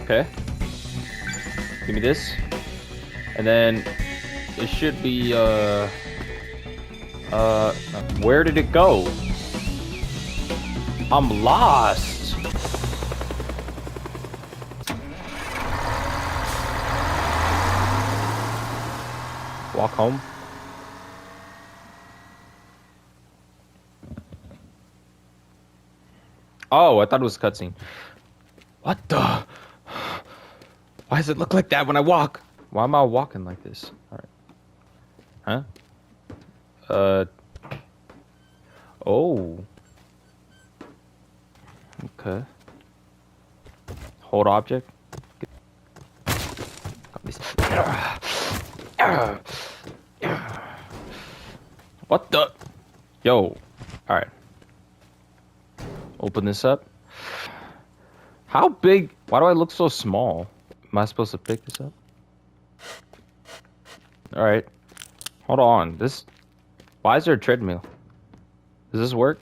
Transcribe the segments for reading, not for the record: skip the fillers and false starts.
Okay. Give me this. And then it should be, where did it go? I'm lost. Walk home. Oh, I thought it was a cutscene. What the? Why does it look like that when I walk? Why am I walking like this? Alright. Huh? Oh. Okay. Hold object. What the? Yo. Alright. Open this up. How big? Why do I look so small? Am I supposed to pick this up? Alright. Hold on. This... Why is there a treadmill? Does this work?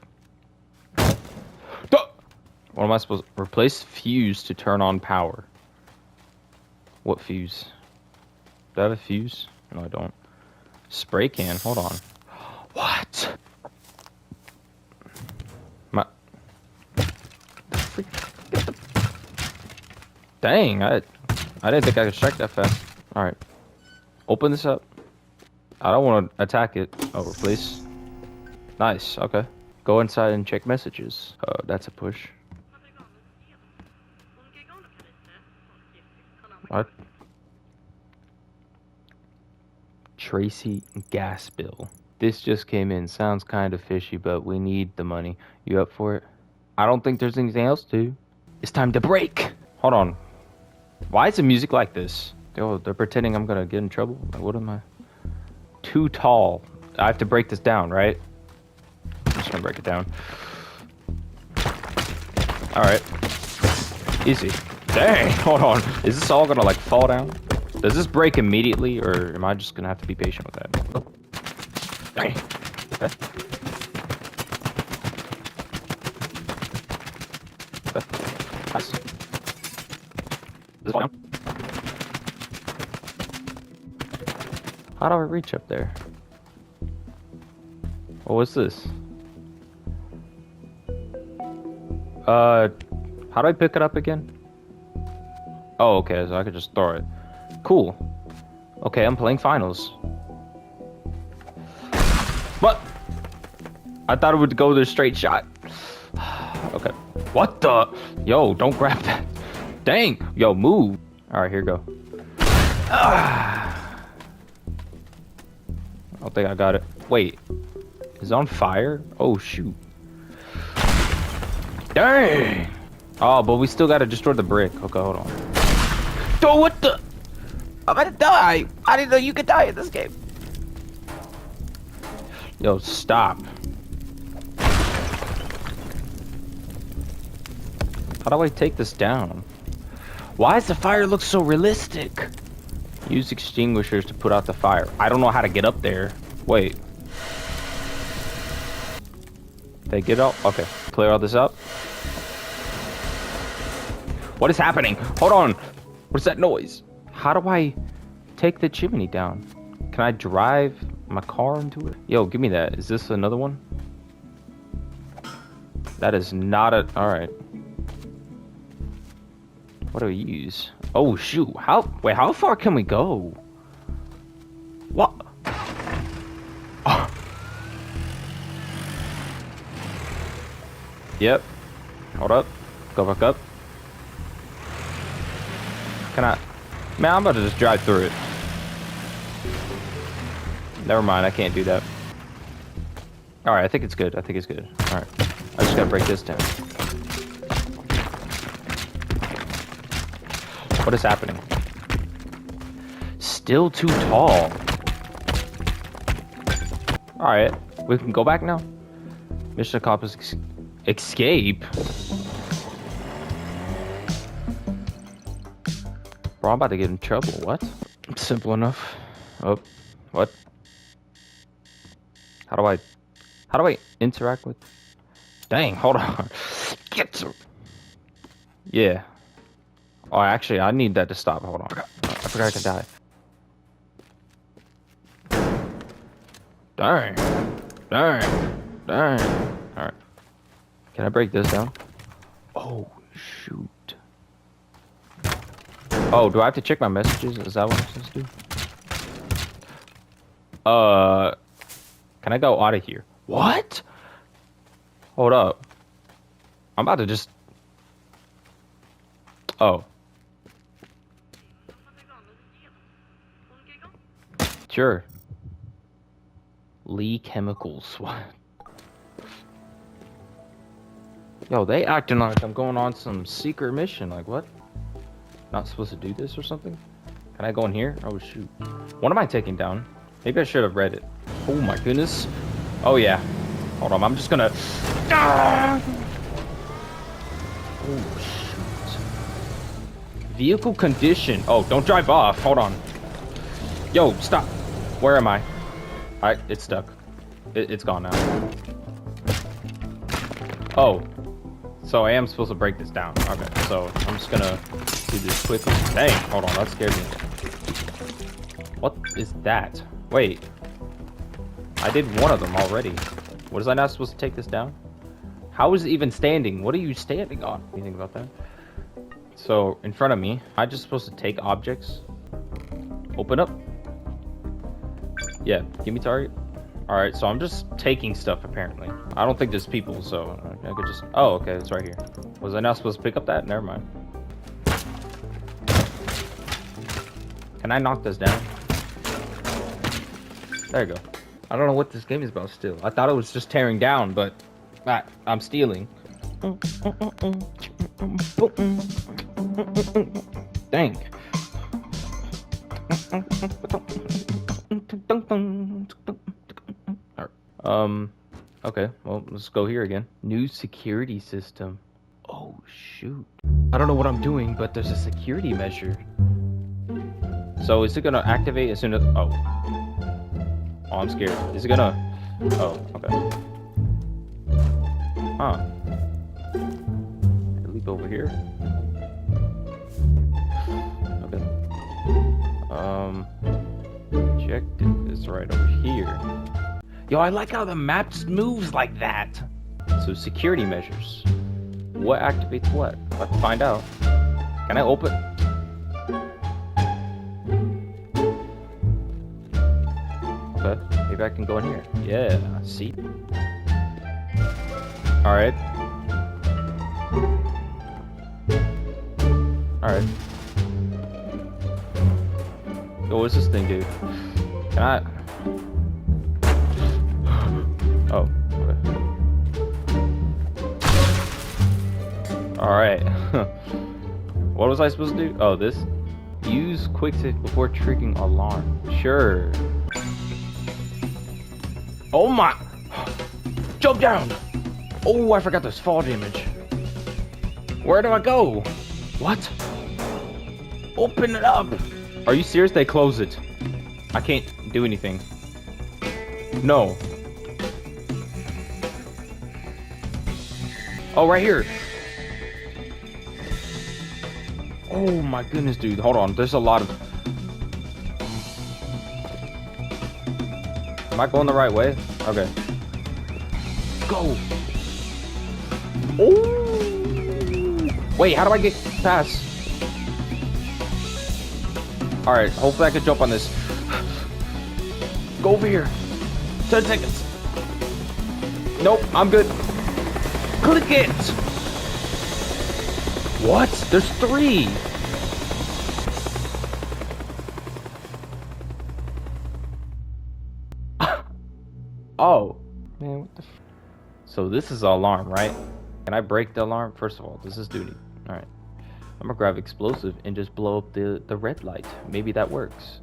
What am I supposed to... Replace fuse to turn on power. What fuse? Do I have a fuse? No, I don't. Spray can. Hold on. What? Dang, I didn't think I could strike that fast. Alright. Open this up. I don't want to attack it. Oh, replace. Nice, okay. Go inside and check messages. Oh, that's a push. What? Tracy gas bill. This just came in. Sounds kind of fishy, but we need the money. You up for it? I don't think there's anything else to. It's time to break. Hold on. Why is the music like this? Oh, they're pretending I'm gonna get in trouble. What am I? Too tall. I have to break this down, right? I'm just gonna break it down. Alright. Easy. Dang, hold on. Is this all gonna like fall down? Does this break immediately, or am I just gonna have to be patient with that? Oh. Dang. Nice. This fall down? How do I reach up there? Oh, what's this? How do I pick it up again? Oh, okay, so I could just throw it. Cool. Okay, I'm playing finals. What? I thought it would go the straight shot. Okay. What the? Yo, don't grab that. Dang. Yo, move. Alright, here you go. I don't think I got it. Wait. Is it on fire? Oh, shoot. Dang. Oh, but we still gotta destroy the brick. Okay, hold on. Oh, what the? I'm about to die. I didn't know you could die in this game. Yo, stop. How do I take this down? Why does the fire look so realistic? Use extinguishers to put out the fire. I don't know how to get up there. Wait. They get out? Okay. Clear all this up. What is happening? Hold on. What's that noise? How do I take the chimney down? Can I drive my car into it? Yo, give me that. Is this another one? That is not a... Alright. What do we use? Oh, shoot. Wait, how far can we go? What? Oh. Yep. Hold up. Go back up. Can I... Man, I'm about to just drive through it. Never mind, I can't do that. Alright, I think it's good. I think it's good. Alright. I just gotta break this down. What is happening? Still too tall. Alright, we can go back now? Mission accomplished. Escape? Bro, I'm about to get in trouble. What? Simple enough. Oh, what? How do I interact with... Dang, hold on. Get to... Yeah. Oh, actually, I need that to stop. Hold on. I forgot I could die. Darn. Darn. Darn. Alright. Can I break this down? Oh, shoot. Oh, do I have to check my messages? Is that what I'm supposed to do? Can I go out of here? What? Hold up. I'm about to just... Oh. Sure. Lee Chemicals. What? Yo, they acting like I'm going on some secret mission. Like, what? Not supposed to do this or something? Can I go in here? Oh, shoot. What am I taking down? Maybe I should have read it. Oh, my goodness. Oh, yeah. Hold on. I'm just gonna... Ah! Oh, shoot. Vehicle condition. Oh, don't drive off. Hold on. Yo, stop. Where am I? Alright, it's stuck. It's gone now. Oh. So I am supposed to break this down. Okay, so I'm just gonna do this quickly. Dang, hold on, that scared me. What is that? Wait. I did one of them already. Was I not supposed to take this down? How is it even standing? What are you standing on? Anything about that? So, in front of me, I'm just supposed to take objects. Open up. Yeah, give me target. Alright, so I'm just taking stuff, apparently. I don't think there's people, so I could just... Oh, okay, it's right here. Was I not supposed to pick up that? Never mind. Can I knock this down? There you go. I don't know what this game is about still. I thought it was just tearing down, but... I'm stealing. Dang. Okay, well, let's go here again. New security system. Oh, shoot. I don't know what I'm doing, but there's a security measure. So, is it gonna activate as soon as... Oh. Oh, I'm scared. Is it gonna... Oh, okay. Huh. I leap over here. Okay. Objective is right over here. Yo, I like how the map moves like that. So, security measures. What activates what? Let's find out. Can I open? Okay, maybe I can go in here. Yeah, see? Alright. Alright. Yo, what's this thing do? Can I... Oh, okay. Alright. What was I supposed to do? Oh, this? Use quick save before triggering alarm. Sure. Oh my! Jump down! Oh, I forgot there's fall damage. Where do I go? What? Open it up! Are you serious? They close it. I can't do anything. No. Oh, right here. Oh my goodness, dude. Hold on. There's a lot of... Am I going the right way? Okay. Go. Oh. Wait, how do I get past? Alright, hopefully I can jump on this. Go over here. 10 seconds. Nope, I'm good. Click it! What? There's 3! Oh. Man, what the f... So this is the alarm, right? Can I break the alarm? First of all, this is duty. Alright. I'm gonna grab explosive and just blow up the red light. Maybe that works.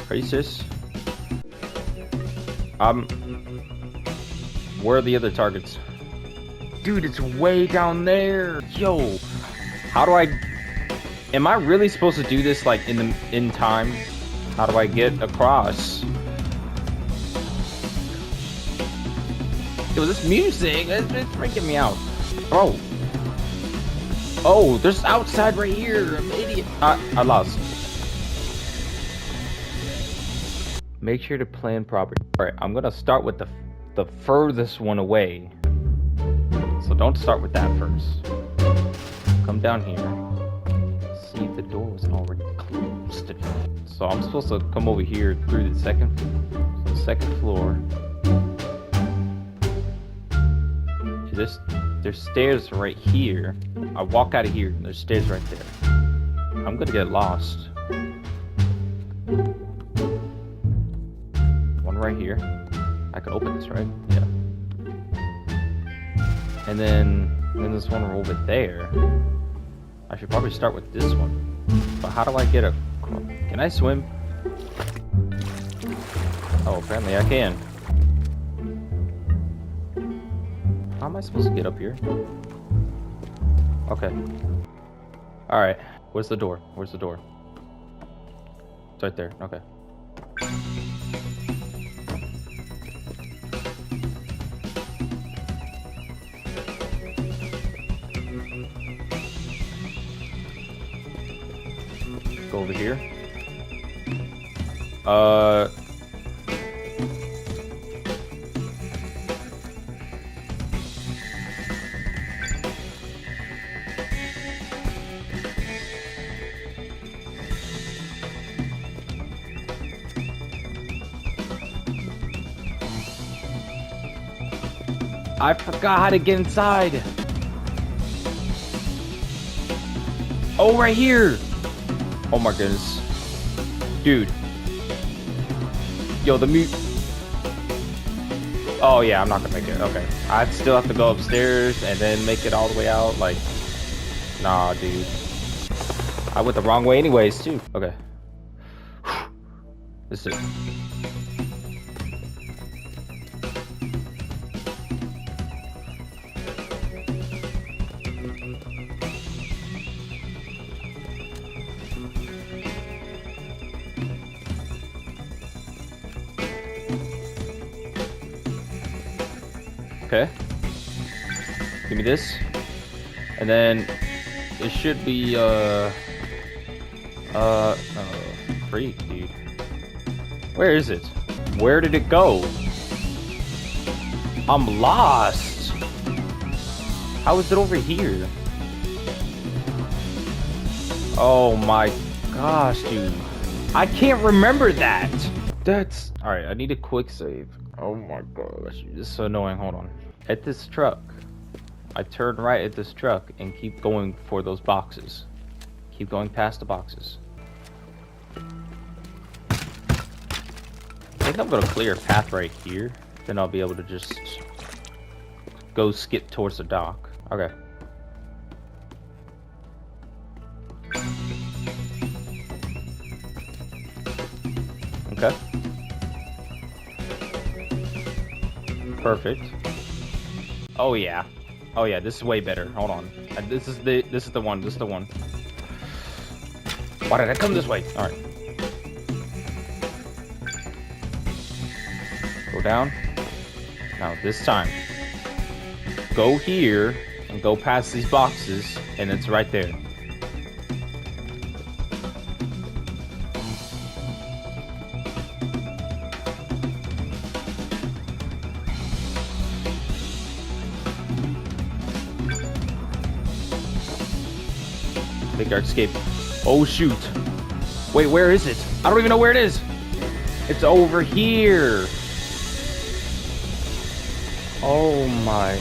Are you serious? Where are the other targets? Dude, it's way down there. Yo, how do I... Am I really supposed to do this like in time? How do I get across? Yo, this music, it's freaking me out. Bro. Oh, there's outside right here. I'm an idiot. I lost. Make sure to plan properly. Alright, I'm gonna start with the furthest one away. So don't start with that first. Come down here. See if the door wasn't already closed. So I'm supposed to come over here through the second floor. There's stairs right here. I walk out of here and there's stairs right there. I'm gonna get lost. One right here. I can open this, right? Yeah. And then there's one over there. I should probably start with this one. But how do I get a... Can I swim? Oh, apparently I can. How am I supposed to get up here? Okay. Alright. Where's the door? Where's the door? It's right there. Okay. Go over here. I forgot how to get inside. Oh, right here. Oh my goodness. Dude. Yo, the mute. Oh yeah, I'm not gonna make it. Okay. I'd still have to go upstairs and then make it all the way out. Like, nah, dude. I went the wrong way anyways, too. Okay. This is it. Okay. Give me this. And then it should be freak, dude. Where is it? Where did it go? I'm lost. How is it over here? Oh my gosh, dude. I can't remember that. That's alright, I need a quick save. Oh my gosh, this is so annoying. Hold on. At this truck, I turn right at this truck and keep going for those boxes. Keep going past the boxes. I think I'm gonna clear a path right here. Then I'll be able to just go skip towards the dock. Okay. Okay. Perfect. Oh yeah. Oh yeah, this is way better. Hold on. This is the one. This is the one. Why did I come this way? All right. Go down. Now this time, go here and go past these boxes, and it's right there. I think I escaped. Oh shoot. Wait, where is it? I don't even know where it is. It's over here. Oh my.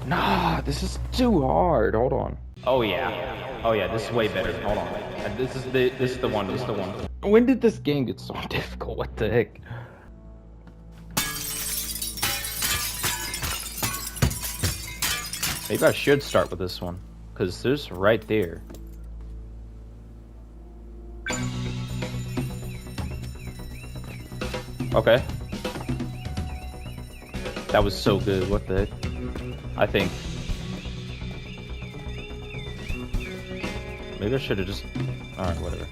Nah, this is too hard. Hold on. Oh yeah. Oh yeah, this is way better. Hold on. This is the one. This is the one. When did this game get so difficult? What the heck? Maybe I should start with this one, because there's right there. Okay. That was so good. What the heck? I think. Maybe I should have just... Alright, whatever.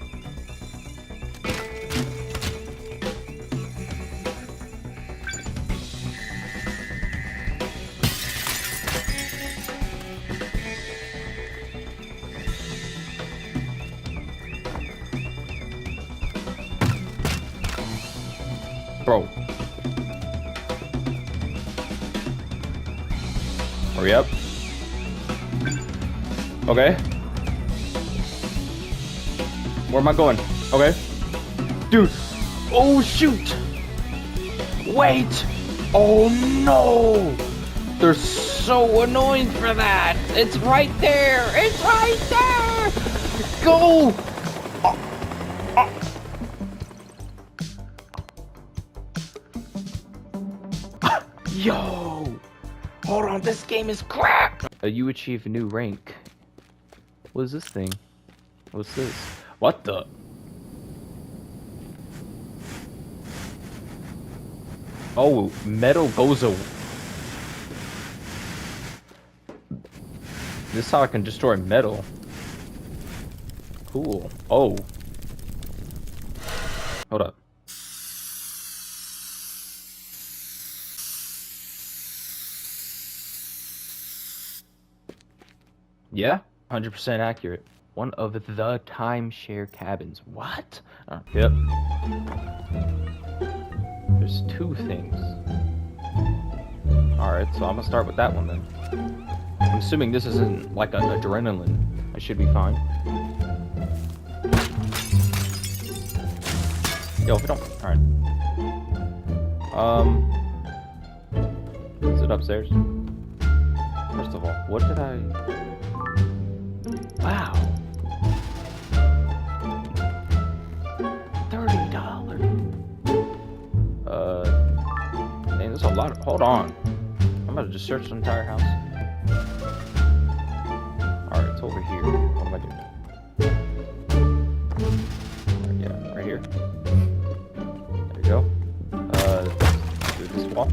Hurry up. Okay. Where am I going? Okay. Dude. Oh, shoot. Wait. Oh, no. They're so annoying for that. It's right there. It's right there. Go. Yo. Hold on. This game is crap. You achieve a new rank. What is this thing? What's this? What the? Oh, metal goes away. This is how I can destroy metal. Cool. Oh. Hold up. Yeah, 100% accurate. One of the timeshare cabins. What? Yep. There's two things. Alright, so I'm gonna start with that one then. I'm assuming this isn't like an adrenaline. I should be fine. Yo, if we don't... Alright. Is it upstairs? First of all, what did I... Wow. $30. Man, there's a lot of... Hold on. I'm about to just search the entire house. Alright, it's over here. What am I doing? Yeah, right here. There you go. Do this wall.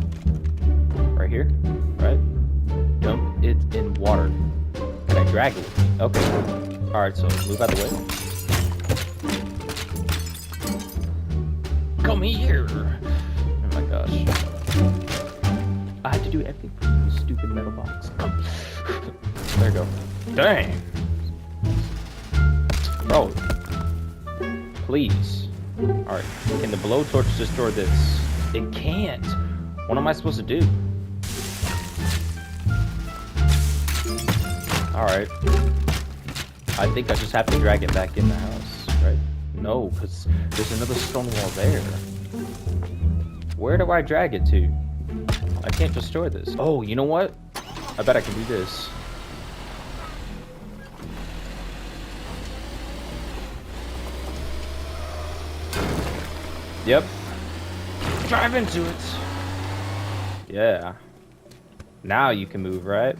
Right here. Right? Dump it in water. Can I drag it with me? Okay. Alright, so move out the way. Come here! Oh my gosh. I had to do everything for this stupid metal box. Come. There you go. Dang! Bro. Please. Alright. Can the blowtorch destroy this? It can't. What am I supposed to do? Alright. I think I just have to drag it back in the house, right? No, because there's another stone wall there. Where do I drag it to? I can't destroy this. Oh, you know what? I bet I can do this. Yep. Drive into it. Yeah. Now you can move, right?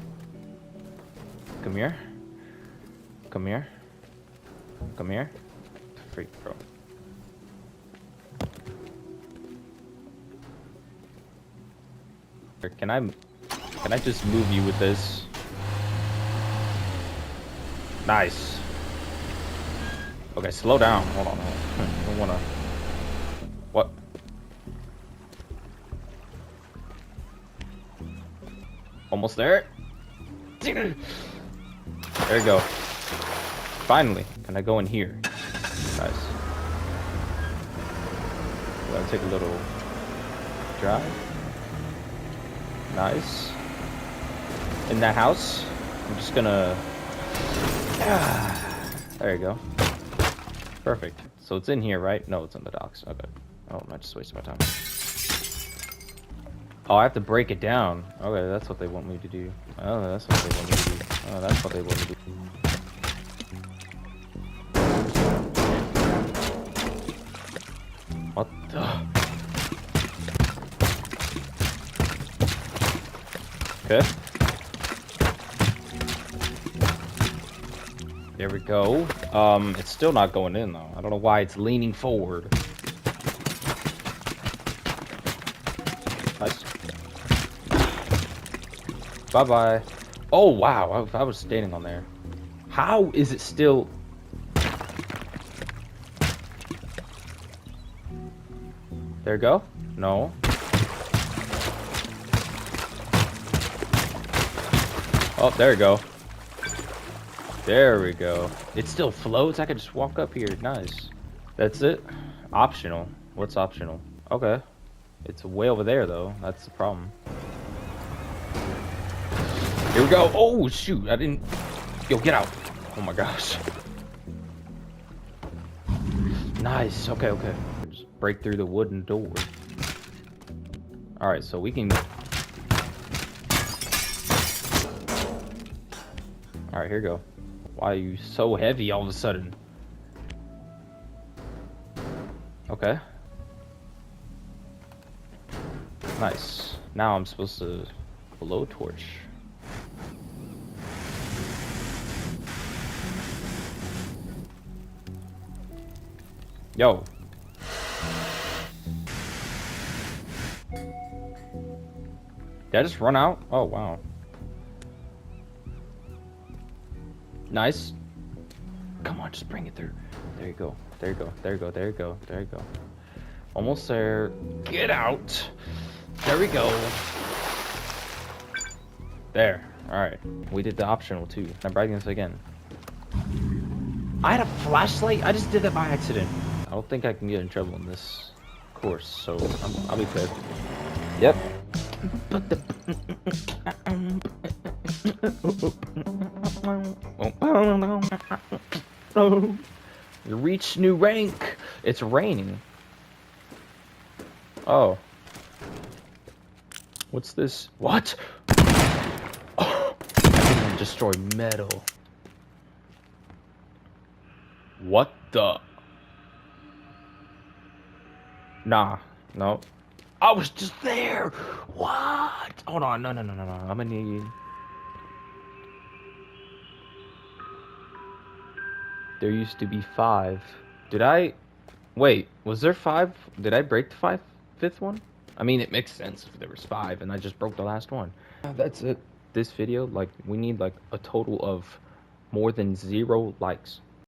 Come here. Come here. Come here. Freak, bro. Can I just move you with this? Nice. Okay, slow down. Hold on. I don't wanna. What? Almost there. There you go. Finally. Can I go in here? Nice. I'll take a little drive. Nice. In that house, I'm just gonna... There you go. Perfect. So it's in here, right? No, it's in the docks. Okay. Oh, I'm not just wasting my time. Oh, I have to break it down. Okay, that's what they want me to do. Oh, that's what they want me to do. Oh, that's what they want me to do. What the? Okay. There we go. It's still not going in though. I don't know why it's leaning forward. Nice. Bye-bye. Oh, wow. I was standing on there. How is it still... There you go. No. Oh, there you go. There we go. It still floats. I could just walk up here. Nice. That's it. Optional. What's optional? Okay. It's way over there, though. That's the problem. Here we go. Oh, shoot. I didn't... Yo, get out. Oh, my gosh. Nice. Okay, okay. Just break through the wooden door. Alright, so we can... Alright, here we go. Why are you so heavy all of a sudden? Okay. Nice. Now I'm supposed to blow a torch. Yo. Did I just run out? Oh, wow. Nice. Come on, just bring it through. There you go. There you go. There you go. There you go. There you go. Almost there. Get out. There we go. There. Alright. We did the optional too. I'm bragging this again. I had a flashlight? I just did that by accident. I don't think I can get in trouble in this course, so I'll be good. Yep. You reach new rank. It's raining. Oh. What's this? What? Oh, I can destroy metal. What the? Nah, no. I was just there. What? Hold on, no. I'm gonna need. There used to be 5. Did I? Wait, was there 5? Did I break the fifth one? I mean, it makes sense if there was 5, and I just broke the last one. That's it. This video, like, we need like a total of more than 0 likes.